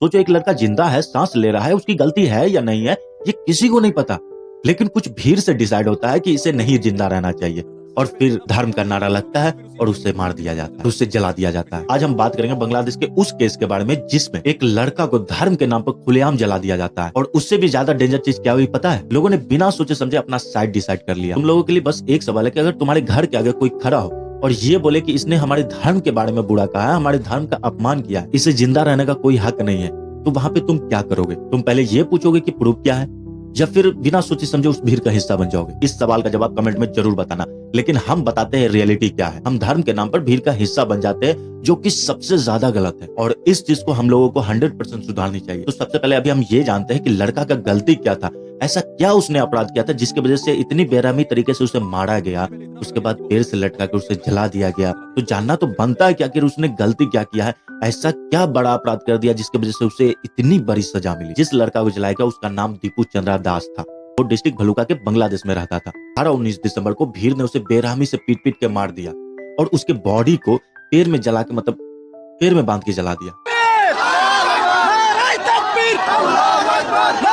सोचो एक लड़का जिंदा है, सांस ले रहा है, उसकी गलती है या नहीं है ये किसी को नहीं पता, लेकिन कुछ भीड़ से डिसाइड होता है कि इसे नहीं जिंदा रहना चाहिए और फिर धर्म का नारा लगता है और उससे मार दिया जाता है, उससे जला दिया जाता है। आज हम बात करेंगे बांग्लादेश के उस केस के बारे में जिसमें एक लड़का को धर्म के नाम पर खुलेआम जला दिया जाता है। और उससे भी ज्यादा डेंजर चीज क्या हुई पता है? लोगों ने बिना सोचे समझे अपना साइड डिसाइड कर लिया। तुम लोगों के लिए बस एक सवाल है कि अगर तुम्हारे घर के आगे कोई खड़ा हो और ये बोले कि इसने हमारे धर्म के बारे में बुरा कहा है, हमारे धर्म का अपमान किया है, इसे जिंदा रहने का कोई हक नहीं है, तो वहां पे तुम क्या करोगे? तुम पहले ये पूछोगे कि प्रूफ क्या है या फिर बिना सोचे समझे उस भीड़ का हिस्सा बन जाओगे? इस सवाल का जवाब कमेंट में जरूर बताना। लेकिन हम बताते हैं रियलिटी क्या है। हम धर्म के नाम पर भीड़ का हिस्सा बन जाते हैं, जो कि सबसे ज्यादा गलत है और इस चीज को हम लोगों को 100% सुधारनी चाहिए। तो सबसे पहले अभी हम ये जानते हैं कि लड़का का गलती क्या था, ऐसा क्या उसने अपराध किया था जिसकी वजह से इतनी बेरहमी तरीके से उसे मारा गया, उसके बाद पेड़ से लटका कर उसे जला दिया गया। तो जानना तो बनता है कि आखिर उसने गलती क्या किया है, ऐसा क्या बड़ा अपराध कर दिया जिसकी वजह से उसे इतनी बड़ी सजा मिली। जिस लड़का को जलाया गया उसका नाम दीपू चंद्रा दास था। वो डिस्ट्रिक्ट भलुका के बांग्लादेश में रहता था। 18-19 दिसंबर को भीड़ ने उसे बेरहमी से पीट पीट के मार दिया और उसके बॉडी को पेड़ में जला के मतलब पेड़ में बांध के जला दिया।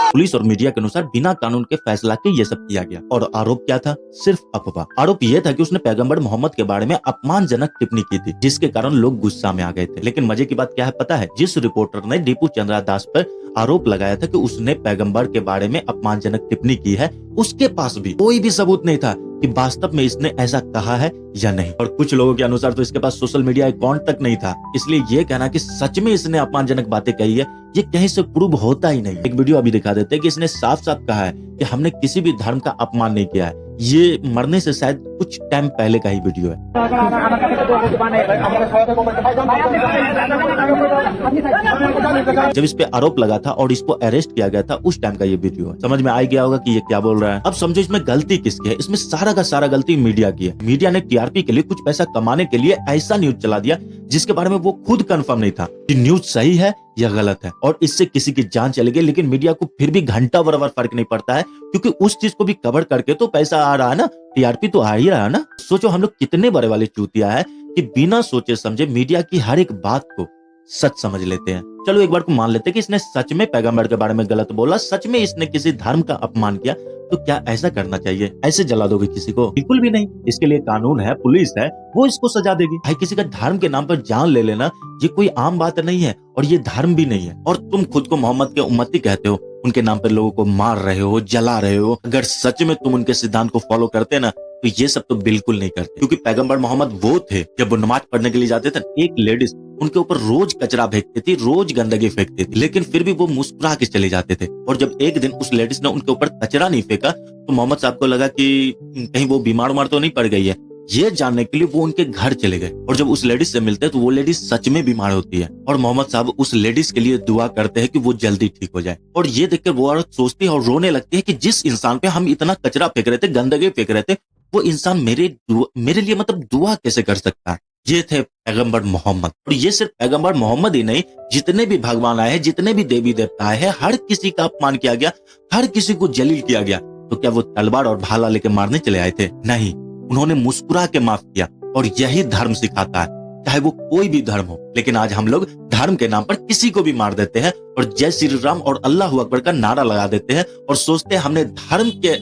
पुलिस और मीडिया के अनुसार बिना कानून के फैसला के ये सब किया गया और आरोप क्या था? सिर्फ अफवाह। आरोप ये था कि उसने पैगंबर मोहम्मद के बारे में अपमानजनक टिप्पणी की थी, जिसके कारण लोग गुस्सा में आ गए थे। लेकिन मजे की बात क्या है पता है? जिस रिपोर्टर ने दीपू चंद्रा दास पर आरोप लगाया था कि उसने पैगंबर के बारे में अपमानजनक टिप्पणी की है, उसके पास भी कोई भी सबूत नहीं था कि वास्तव में इसने ऐसा कहा है या नहीं। और कुछ लोगों के अनुसार तो इसके पास सोशल मीडिया अकाउंट तक नहीं था, इसलिए ये कहना कि सच में इसने अपमानजनक बातें कही है ये कहीं से प्रूव होता ही नहीं। एक वीडियो अभी दिखा देते हैं कि इसने साफ साफ कहा है कि हमने किसी भी धर्म का अपमान नहीं किया है। ये मरने से शायद कुछ टाइम पहले का ही वीडियो है। जब इस पे आरोप लगा था और इसको अरेस्ट किया गया था उस टाइम का ये वीडियो है। समझ में आ गया होगा कि ये क्या बोल रहा है। अब समझो इसमें गलती किसकी है? इसमें सारा का सारा गलती मीडिया की है। मीडिया ने टीआरपी के लिए कुछ पैसा कमाने के लिए ऐसा न्यूज चला दिया जिसके बारे में वो खुद कंफर्म नहीं था कि न्यूज सही है या गलत है, और इससे किसी की जान चली गई। लेकिन मीडिया को फिर भी घंटा बराबर फर्क नहीं पड़ता है, क्योंकि उस चीज को भी कवर करके तो पैसा आ रहा है ना, टीआरपी तो आ ही रहा है ना। सोचो हम लोग कितने बड़े वाले चूतिया है कि बिना सोचे समझे मीडिया की हर एक बात को सच समझ लेते हैं। चलो एक बार को मान लेते हैं कि इसने सच में पैगंबर के बारे में गलत बोला, सच में इसने किसी धर्म का अपमान किया, तो क्या ऐसा करना चाहिए? ऐसे जला दोगे किसी को? बिल्कुल भी नहीं। इसके लिए कानून है, पुलिस है, वो इसको सजा देगी। भाई किसी का धर्म के नाम पर जान ले लेना ये कोई आम बात नहीं है और ये धर्म भी नहीं है। और तुम खुद को मोहम्मद के उम्मती कहते हो, उनके नाम पर लोगों को मार रहे हो, जला रहे हो। अगर सच में तुम उनके सिद्धांत को फॉलो करते ना तो ये सब तो बिल्कुल नहीं करते, क्योंकि पैगंबर मोहम्मद वो थे जब वो नमाज पढ़ने के लिए जाते थे, एक लेडीज उनके ऊपर रोज कचरा फेंकती थी, रोज गंदगी फेंकती थी, लेकिन फिर भी वो मुस्कुरा के चले जाते थे। और जब एक दिन उस लेडीज ने उनके ऊपर कचरा नहीं फेंका तो मोहम्मद साहब को लगा कि कहीं वो बीमार उमार तो नहीं पड़ गई है। ये जानने के लिए वो उनके घर चले गए और जब उस लेडीज से मिलते हैं तो वो लेडीज सच में बीमार होती है और मोहम्मद साहब उस लेडीज के लिए दुआ करते हैं कि वो जल्दी ठीक हो जाए। और ये देखकर वो औरत सोचती है और रोने लगती है कि जिस इंसान पे हम इतना कचरा फेंक रहे थे, गंदगी फेंक रहे थे, वो इंसान मेरे लिए मतलब दुआ कैसे कर सकता है? ये थे पैगंबर मोहम्मद। और ये सिर्फ पैगंबर मोहम्मद ही नहीं, जितने भी भगवान आए हैं, जितने भी देवी देवता आए हैं, हर किसी का अपमान किया गया, हर किसी को जलील किया गया। तो क्या वो तलवार और भाला लेके मारने चले आए थे? नहीं, उन्होंने मुस्कुरा के माफ किया। और यही धर्म सिखाता है, चाहे वो कोई भी धर्म हो। लेकिन आज हम लोग धर्म के नाम पर किसी को भी मार देते हैं और जय श्री राम और अल्लाह अकबर का नारा लगा देते हैं और सोचते हैं हमने धर्म के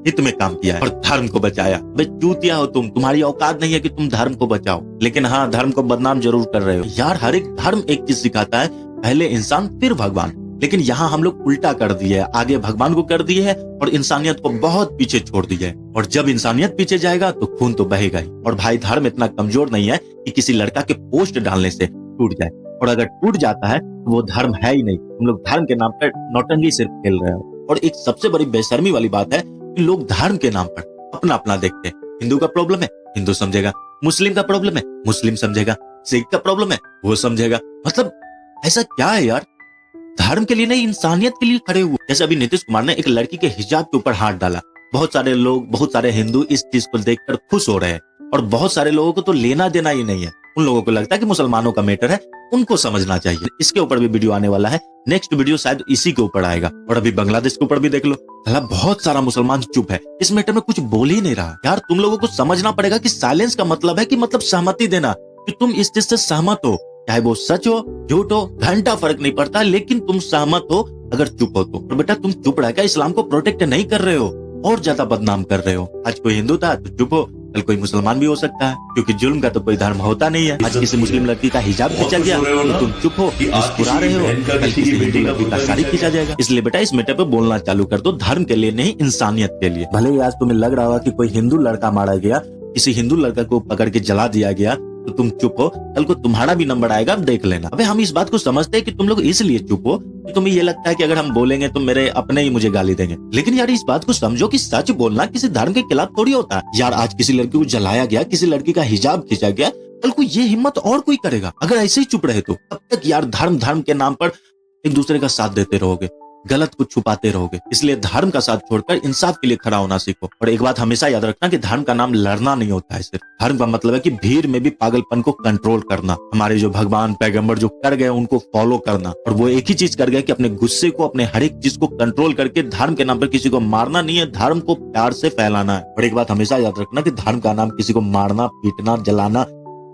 हित में काम किया है और धर्म को बचाया। भाई चूतिया हो तुम, तुम्हारी औकात नहीं है कि तुम धर्म को बचाओ, लेकिन हाँ धर्म को बदनाम जरूर कर रहे हो। यार हर एक धर्म एक चीज सिखाता है, पहले इंसान फिर भगवान। लेकिन यहाँ हम लोग उल्टा कर दिए, आगे भगवान को कर दिए है और इंसानियत को बहुत पीछे छोड़ दिए। और जब इंसानियत पीछे जाएगा तो खून तो बहेगा ही। और भाई धर्म इतना कमजोर नहीं है कि किसी लड़का के पोस्ट डालने से टूट जाए, और अगर टूट जाता है तो वो धर्म है ही नहीं। तुम लोग धर्म के नाम पर नौटंकी सिर्फ खेल रहे हो। और एक सबसे बड़ी बेशर्मी वाली बात है कि लोग धर्म के नाम पर अपना अपना देखते हैं। हिंदू का प्रॉब्लम है हिंदू समझेगा, मुस्लिम का प्रॉब्लम है मुस्लिम समझेगा, सिख का प्रॉब्लम है वो समझेगा। मतलब ऐसा क्या है यार? धर्म के लिए नहीं, इंसानियत के लिए खड़े हुए। जैसे अभी नीतीश कुमार ने एक लड़की के हिजाब के ऊपर हाथ डाला, बहुत सारे लोग, बहुत सारे हिंदू इस चीज को देखकर खुश हो रहे हैं और बहुत सारे लोगों को तो लेना देना ही नहीं है। उन लोगों को लगता है कि मुसलमानों का मैटर है, उनको समझना चाहिए। इसके ऊपर भी वीडियो आने वाला है, नेक्स्ट वीडियो शायद इसी के ऊपर आएगा। और अभी बांग्लादेश के ऊपर भी देख लो, बहुत सारा मुसलमान चुप है, इस मैटर में कुछ बोल ही नहीं रहा। यार तुम लोगों को समझना पड़ेगा कि साइलेंस का मतलब है कि मतलब सहमति देना, कि तुम इस चीज से सहमत हो। चाहे वो सच हो झूठ हो घंटा फर्क नहीं पड़ता, लेकिन तुम सहमत हो अगर चुप हो तो। और बेटा तुम चुप रहकर इस्लाम को प्रोटेक्ट नहीं कर रहे हो और ज्यादा बदनाम कर रहे हो। आज कोई हिंदू था तो चुप हो, कल कोई मुसलमान भी हो सकता है, क्योंकि जुल्म का तो कोई धर्म होता नहीं है। आज किसी मुस्लिम लड़की का हिजाब खींचा गया तो तुम चुप हो, मुस्कुरा रहे हो, कल किसी हिंदू लड़की का साड़ी खींचा जाएगा। इसलिए बेटा इस मैटर पे बोलना चालू कर दो, धर्म के लिए नहीं इंसानियत के लिए। भले ही आज तुम्हें लग रहा होगा कि कोई हिंदू लड़का मारा गया, किसी हिंदू लड़का को पकड़ के जला दिया गया, तो तुम चुप हो, कल को तुम्हारा भी नंबर आएगा, अब देख लेना। अबे हम इस बात को समझते हैं कि तुम लोग इसलिए चुप हो कि तुम्हें ये लगता है कि अगर हम बोलेंगे तो मेरे अपने ही मुझे गाली देंगे। लेकिन यार इस बात को समझो कि सच बोलना किसी धर्म के खिलाफ थोड़ी होता है। यार आज किसी लड़की को जलाया गया, किसी लड़की का हिजाब खींचा गया, कल को ये हिम्मत और कोई करेगा? अगर ऐसे ही चुप रहे तो तब तक यार धर्म धर्म के नाम पर एक दूसरे का साथ देते रहोगे, गलत को छुपाते रहोगे। इसलिए धर्म का साथ छोड़कर इंसाफ के लिए खड़ा होना सीखो। और एक बात हमेशा याद रखना कि धर्म का नाम लड़ना नहीं होता है। सिर्फ धर्म का मतलब है कि भीड़ में भी पागलपन को कंट्रोल करना। हमारे जो भगवान पैगंबर जो कर गए उनको फॉलो करना, और वो एक ही चीज कर गए कि अपने गुस्से को, अपने हर एक चीज को कंट्रोल करके धर्म के नाम पर किसी को मारना नहीं है, धर्म को प्यार से फैलाना है। और एक बात हमेशा याद रखना कि धर्म का नाम किसी को मारना, पीटना, जलाना,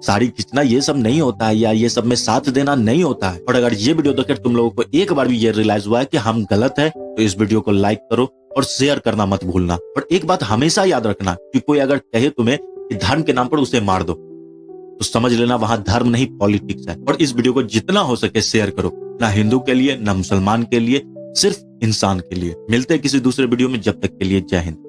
साड़ी खींचना ये सब नहीं होता है, या ये सब में साथ देना नहीं होता है। और अगर ये वीडियो देखकर तुम लोगों को एक बार भी ये रियलाइज हुआ है कि हम गलत है, तो इस वीडियो को लाइक करो और शेयर करना मत भूलना। और एक बात हमेशा याद रखना कि कोई अगर कहे तुम्हें कि धर्म के नाम पर उसे मार दो, तो समझ लेना वहां धर्म नहीं पॉलिटिक्स है। और इस वीडियो को जितना हो सके शेयर करो, ना हिंदू के लिए ना मुसलमान के लिए, सिर्फ इंसान के लिए। मिलते हैं किसी दूसरे वीडियो में, जब तक के लिए जय हिंद।